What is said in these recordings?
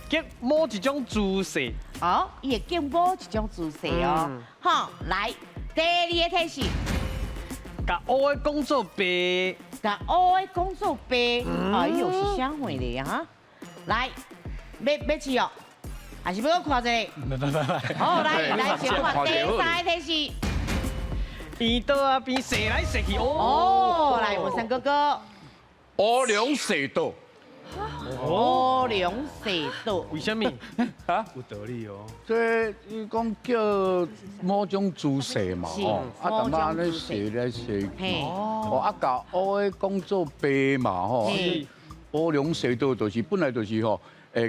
结某一种姿势。哦，伊会经某一种姿势哦。好，来，第二个提示，甲乌的公做白，甲乌的公主杯，哎呦是啥货的啊？来，要试哦，还是要我看一下？好，来先看第三个提示。圆刀啊边射来射去，哦，来文山哥哥，乌龙蛇道，乌龙蛇道。为什么？有道理哦。这伊讲叫某种姿势嘛，是吼，啊，淡薄安尼某种姿势射来射去，嘿，哦，啊，甲乌的讲做白嘛，吼，嘿乌龙蛇道就是本来就是吼。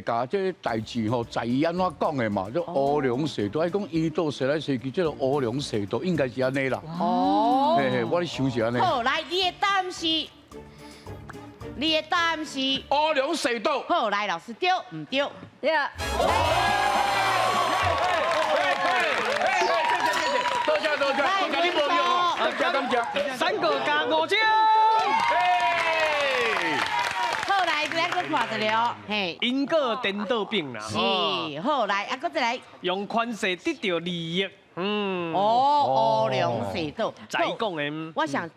甲这代志吼，在伊安怎讲的嘛？这乌龙蛇道，爱讲伊道射来射去，这个乌龙蛇道应该是安尼啦。哦。嘿嘿，我咧想是安尼。好，来，你的答案是，乌龙蛇道。好，来，老师对唔对？对啊，多谢，我甲你无用，加感谢。三个加5奖。好，来，咱搁看一下，嘿，因果颠倒病啦，是，好，来，啊，搁再来，用权势得到利益，乌龙蛇道，再讲的，我想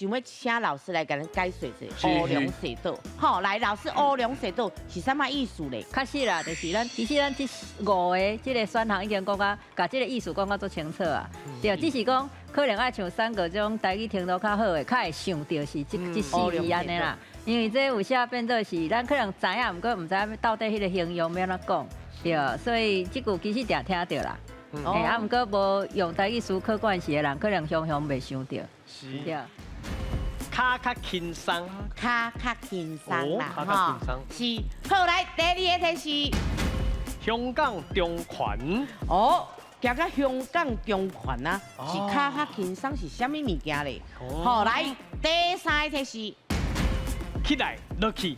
要请老师来给咱解说一下乌龙蛇道。好，来，老师，乌龙蛇道是什么意思嘞？确实啦，就是其实咱这5个这个选项已经讲甲，甲这个意思讲甲足清楚啊。对，只是讲可能爱像3个这种台语听到较好的，较会想到是这4字安尼啦。因为这有些变做是咱可能知影，毋过毋知影到底迄个形容要安怎讲，对，所以这句其实定听到啦。啊，毋过无用台语思考惯势的人，可能常常袂想到。是对。卡较轻松，卡较轻松啦，卡较轻松。是，好，来，第二个提示。香港中权，哦，行到香港中权啊，是卡较轻松是啥物物件嘞？好，来，第三个提示。起来落去，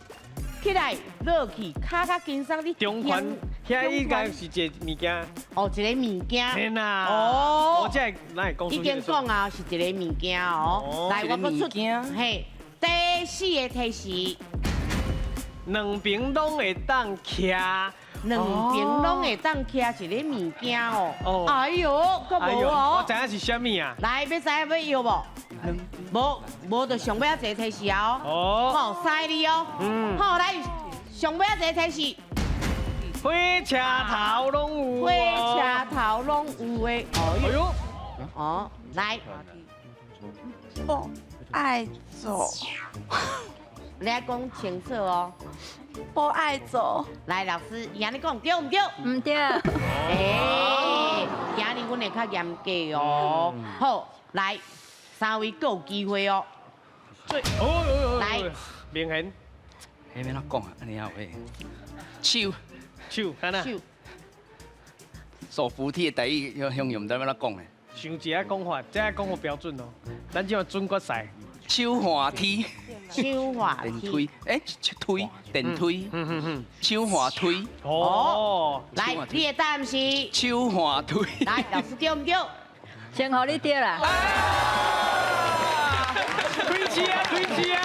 起来，落去，卡较轻松，你中权，遐应该是一个物件，哦，一个物件。天哪！哦，我这哪会讲出已经讲啊，是一个物件哦。来，我搁出嘿，第四个提示，两边拢会当徛，两边拢会当徛一个物件哦。哦哎呦，搁无我哦。知影是啥物啊？来，要知影要摇无？无就上尾一个提示哦。哦，好，犀利哦。好，来，上尾一个提示。火车头拢有，火车头拢有的。哎呦，哦，来，不爱走，你要讲清楚哦。不爱走，来，老师，伊安尼讲对唔对？唔对。哎，今日阮会较严格哦。好，来，3位各有机会哦。来，明显迄要怎讲啊？安尼啊喂，手手看哪，手手扶梯的台语形容唔知要怎讲嘞？想一下讲法，这讲法标准哦。咱即个准决赛，手滑梯，手滑梯。电梯，推电梯，手滑推，哦，来，你的答案是？手滑推。来，老师对唔对？先互你对啦。推车啊，推车啊！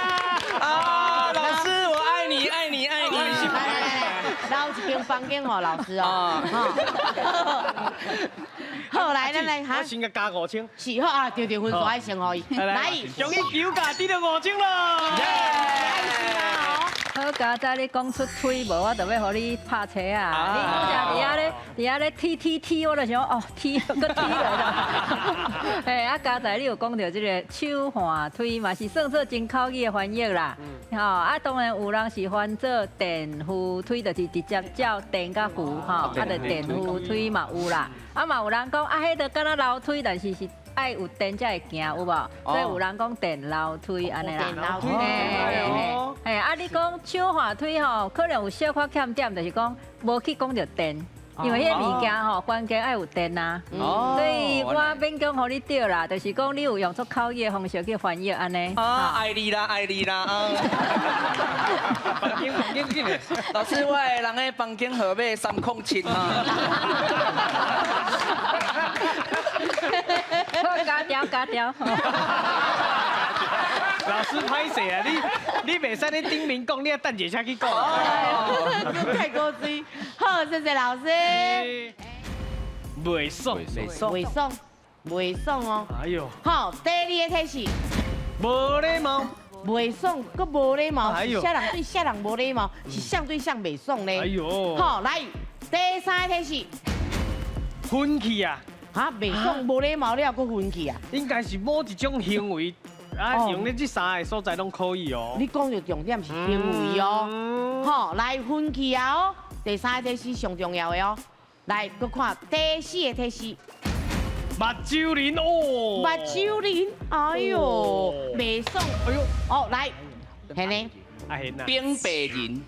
啊，老师，我爱你，爱你，爱你。来，捞一间房间哦，老师哦。好，来，咱来哈我。先甲加5000，是好啊，对，分数爱先互伊。来，终于九价得到5000了。好，刚才你讲出推无，我就要互你拍车啊！你讲伫遐咧踢，我就想哦踢，搁踢落啦。嘿，啊，刚才你有讲到这个手滑推嘛，是算作真口语的翻译啦。吼，啊，当然有人是翻做电扶推，就是直接叫电甲扶吼，啊，就电扶推嘛有啦。啊嘛有人讲啊，迄个敢若楼梯，但是是爱有电才会行，有无？所以有人讲电楼梯安尼啦。电楼梯嘿，啊，你讲手滑推吼，可能有小可欠点，就是讲无去讲着电，因为迄个物件吼关键爱有电啊。所以我勉强互你对啦，就是讲你有用出口语的方式去翻译安尼。啊，爱你啦，爱你啦啊！房间紧嘞。老师，我的人的房间号码307啊。好，加条。老师拍谁啊？你袂使咧顶面讲，你要等一下去讲。太高追。好，谢谢老师。袂爽，袂爽，袂爽哦。哎呦，好，第二个提示，无礼貌。袂爽，佮无礼貌，哎呦是啥人对啥人无礼貌，是相对象袂爽咧。哎呦，好，来第三个提示，分气啊，哈，袂爽无礼貌了，佮分气啊。应该是某一种行为，啊，用咧这三个所在拢可以哦。你讲的重点是行为哦。好，来分气啊哦，第三个提示上重要的哦。来，佮看第四个提示。目睭灵哦，目睭灵，哎呦，袂爽，哎呦，哦，来，系呢，啊现啊，扁白人扁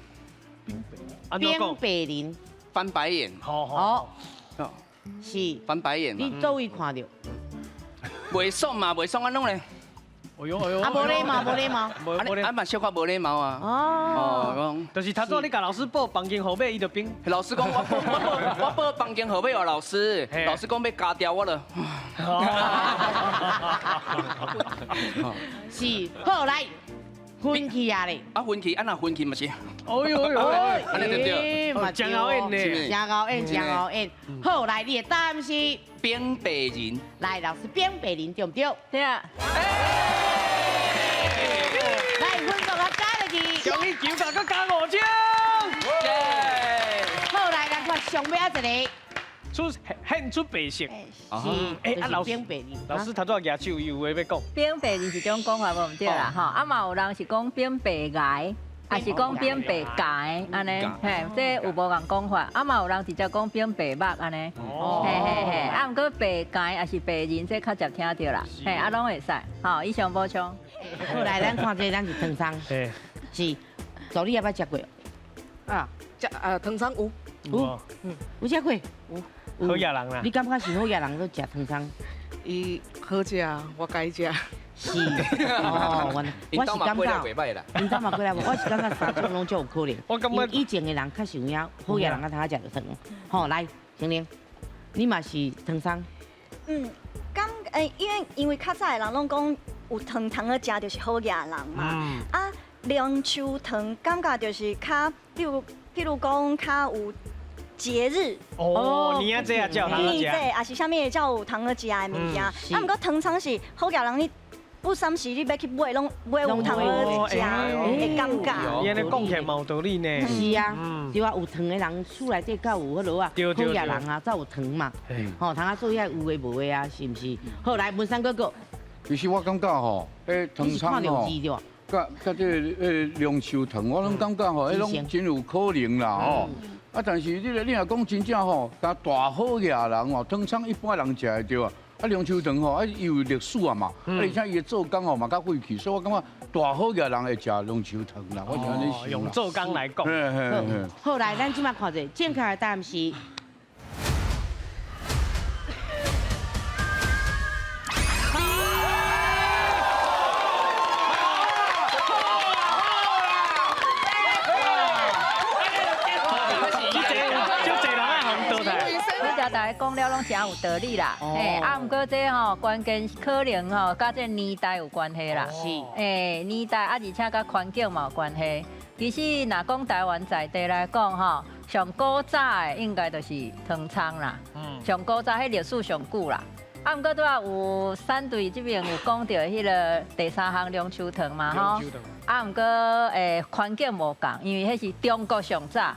安怎讲？白人，翻白眼，好好，哦，哦是，翻白眼嘛，你座位看到，袂爽嘛，袂爽安弄咧？哎呦哎呦，啊，无礼貌，无礼貌，无礼貌，嘛小可无礼貌啊。哦，哦，就是他做你甲老师报房间号码，伊就变。老师讲我报房间号码哦，老师，老师讲要加掉我了。是，好来，分气啊咧，啊，分气，啊那分气嘛是，哎呦哎呦，安尼对不对？嘛真好演呢，真好演，真好演，好来，你的答案是，扁白人，来，老师扁白人对不对？对啊，来，分数我加落去，将你9角佮加5张，好来，咱看上尾一个。献出白色。是，啊老师扁白人，老师头拄举手，有话要讲。扁白是一种讲法，无毋对啦，吼，啊嘛有人是讲扁白牙，还是讲扁白牙，安尼，嘿，这有无共讲法，啊嘛有人直接讲扁白目安尼，嘿嘿嘿，啊毋过白牙还是白人，这较常听到啦，嘿，啊拢会使，吼，以上补充。好来，咱看这，咱是唐山，嘿，是，助理要捌食过？啊，唐山有有食过？好野人啦你。感觉是好野人都食唐山？伊好食，我该食。是，哦，我是感觉，歹啦。你知嘛过来无？我是感觉三种拢足有可能。我感觉以前的人较想要好野人啊，通食就糖。好，来，玲玲，你嘛是唐山？因为较早的人拢讲有糖糖的食就是好野人嘛。啊，凉秋糖感觉就是较，譬如讲较有节日。哦，你啊这啊叫他这食。也是啥物会叫有糖的食的物件。啊，毋过糖厂是好野人，你不三时你要去买，拢买有糖的食的感觉。伊安尼讲起来嘛有道理呢。是啊，对啊，有糖的人厝内底较有迄落啊，好野人啊，才有糖嘛。吼，通啊做遐有诶无诶啊，是毋是？好，来文山哥哥，其实我感觉吼，糖你是看厂吼，到字对吧？甲这凉秋糖，我拢感觉吼，迄拢真有可能啦吼。啊，但是你若讲真正吼，甲大好野人吼，糖厂一般人食会着啊。啊，凉秋糖吼，啊有历史啊嘛，啊而且伊的做工吼嘛较晦气，所以我感觉大好野人会食凉秋糖啦，我是安尼想啦。用做工来讲。嘿嘿嘿。好，来，咱即摆看者，正确的答案是。大家讲了拢真有道理啦，嘿，啊，毋过这吼关键可能吼，甲这年代有关系啦，是，诶，年代啊，而且甲环境嘛有关系。其实若讲台湾在地来讲吼，上古早的应该就是糖厂啦，上古早迄历史上久啦。啊，毋过拄啊有3队这边有讲到迄个第3项凉秋糖嘛吼，啊，毋过环境无共，因为迄是中国上早，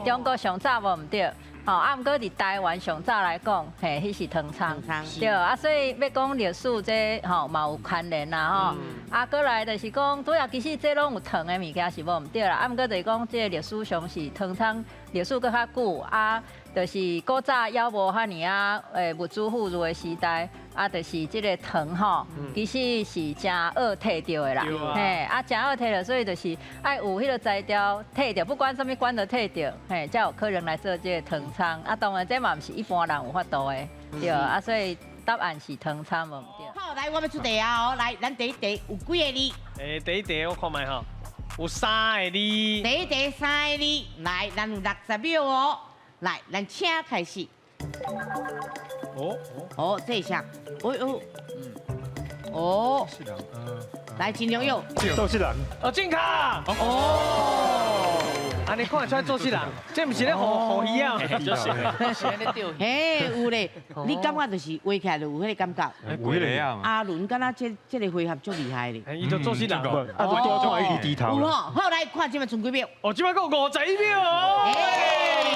中国上早无毋对。哦，啊，毋过伫台湾上早来讲，嘿，迄是糖厂，对，啊，所以要讲历史这吼嘛有牵连啦吼，啊，过来就是讲，主要其实这拢有糖的物件是无毋对啦，啊，毋过就是讲这历史上是糖厂历史搁较久，啊，就是古早还无遐尼啊，物资富裕的时代，啊，就是这个糖吼，其实是真好摕到的啦，嘿，啊，真好摕到，所以就是爱有迄个材料摕到，不管什么管都摕到，嘿，才有可能来做这个糖厂。啊，当然这嘛毋是一般人有法度的，对啊，所以答案是糖厂无毋对。好，来，我要出题啊！哦，来，咱第一题有几个字？第一题我看卖吼，有3个字。第一题3个字，来，咱有60秒哦。来，咱请开始。哦，这下，哦，哦，来金牛佑，周世人，哦，健康。哦，安尼看得出来做事人，这不是咧互鱼啊？就是安尼钓。嘿，有咧，你感觉就是画起来就有迄个感觉。有迄个啊嘛，阿伦敢若这个回合足厉害咧。伊就做事人。啊，都多种一起低头有了。吼，好来看这边剩几秒。哦，即摆讲51秒哦。厉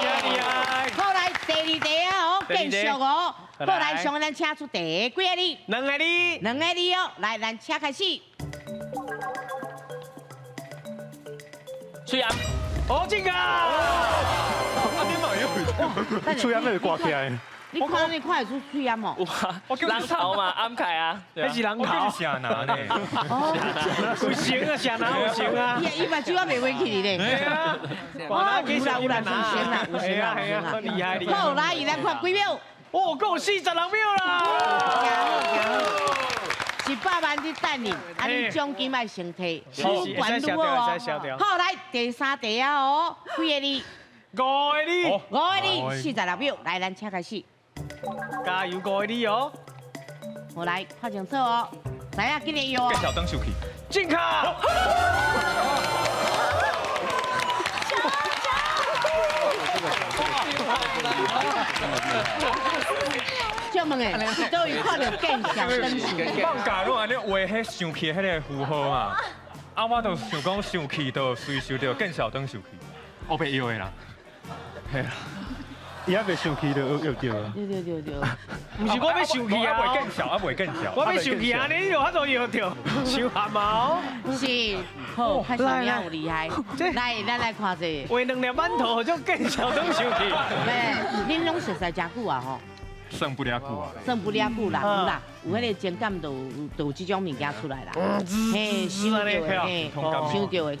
害厉害。好来第二题啊哦，继续哦。好来，上咱请出第几个你？ 两个你， 两个你哦，来，咱车开始。虽然哦，健康。出烟那个挂起来，你看会出水烟哦？人头嘛，安凯啊，那是人头。我是下拿呢。有型啊，谁哪有型啊？伊把酒啊袂回去咧。对啊，哦，有啦有啦，有型啦，有型啦，有型啦，厉害厉害。好，来，咱看几秒。哦，够46秒啦！ 100万的等你，啊，你奖金要先摕，是管如何哦？好，来第三题啊哦，几个你？ 5个你， 5个你，46秒，来，咱车开始。加油5个你哦！我来看清楚哦，知影今日哟。更小灯秀气，健康。就问诶，都有看到更小灯数。放假如安尼画迄上气迄个符号嘛，啊，我就想讲上气就随受到更小灯秀气，我被摇的啦，嘿啦，伊还袂上气就摇着啊。对。不是我要生气啊！袂更小，啊袂更小。我要生气啊！你有法度摇着，伤汗嘛？是，好，看什么样有厉害。来，咱来看这。画2粒馒头就更小灯生气。喂，恁拢熟悉真久啊吼？ 剩不了久啊，算不了久啦，有啦，有迄个情感都有这种物件出来啦。嘿，想到的，嘿，想到的，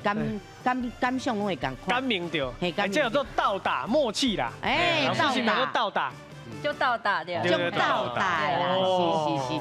感想拢会共款。感明着，嘿感明这叫做到达默契啦。哎，事情叫做到达。就到达掉。就到达啦，是。